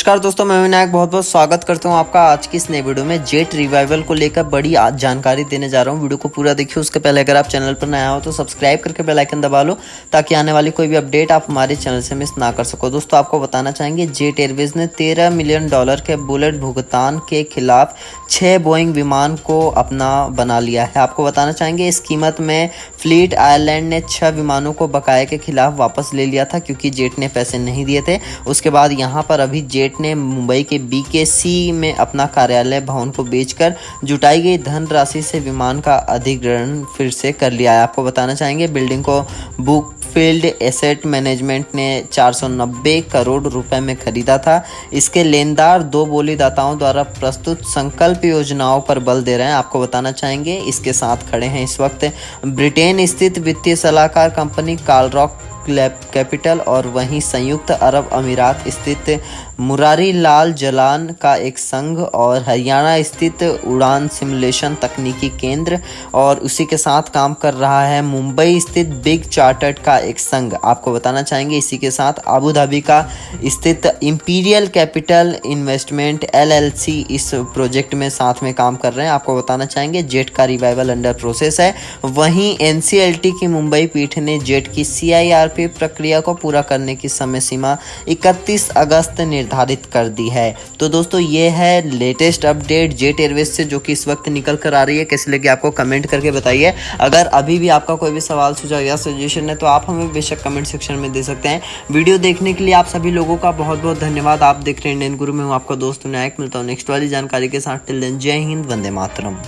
नमस्कार दोस्तों, मैं विनायक बहुत बहुत स्वागत करता हूं आपका आज की इस नए वीडियो में। जेट रिवाइवल को लेकर बड़ी आज जानकारी देने जा रहा हूं। वीडियो को पूरा देखिए। उसके पहले अगर आप चैनल पर नया हो तो सब्सक्राइब करके बेल आइकन दबा लो ताकि आने वाली कोई भी अपडेट आप हमारे चैनल से मिस ना कर सको। दोस्तों आपको बताना चाहेंगे, जेट एयरवेज ने $13 मिलियन के बुलेट भुगतान के खिलाफ 6 बोइंग विमान को अपना बना लिया है। आपको बताना चाहेंगे, इस कीमत में फ्लीट आयरलैंड ने 6 विमानों को बकाये के खिलाफ वापस ले लिया था क्योंकि जेट ने पैसे नहीं दिए थे। उसके बाद यहाँ पर अभी जेट ने मुंबई के BKC में अपना कार्यालय भवन को बेचकर जुटाई गई धनराशि से विमान का अधिग्रहण फिर से कर लिया है। आपको बताना चाहेंगे, बिल्डिंग को बुकफील्ड एसेट मैनेजमेंट ने 490 करोड़ रुपए में खरीदा था। इसके लेनदार 2 बोलीदाताओं द्वारा प्रस्तुत संकल्प योजनाओं पर बल दे रहे हैं। आपको बताना चाहेंगे, इसके साथ खड़े हैं इस वक्त ब्रिटेन स्थित वित्तीय सलाहकार कंपनी कार्लरॉक कैपिटल और वहीं संयुक्त अरब अमीरात स्थित मुरारी लाल जलान का एक संघ और हरियाणा स्थित उड़ान सिमुलेशन तकनीकी केंद्र और उसी के साथ काम कर रहा है मुंबई स्थित बिग चार्टर्ड का एक संघ। आपको बताना चाहेंगे, इसी के साथ अबू धाबी का स्थित इंपीरियल कैपिटल इन्वेस्टमेंट LLC इस प्रोजेक्ट में साथ में काम कर रहे हैं। आपको बताना चाहेंगे, जेट का रिवाइवल अंडर प्रोसेस है। वहीं NCLT की मुंबई पीठ ने जेट की CIRP प्रक्रिया को पूरा करने की समय सीमा 31 अगस्त निर्धारित कर दी है। तो दोस्तों ये है लेटेस्ट अपडेट जेट एयरवेज से जो कि इस वक्त निकल कर आ रही है। कैसी लगी आपको कमेंट करके बताइए। अगर अभी भी आपका कोई भी सवाल सुझाव या सजेशन है तो आप हमें बेशक कमेंट सेक्शन में दे सकते हैं। वीडियो देखने के लिए आप सभी लोगों का बहुत बहुत धन्यवाद। आप देख रहे हैं इंडियन गुरु में हूँ आपका दोस्त विनायक। मिलता हूँ नेक्स्ट वाली जानकारी के साथ। टिल देन जय हिंद, वंदे मातरम।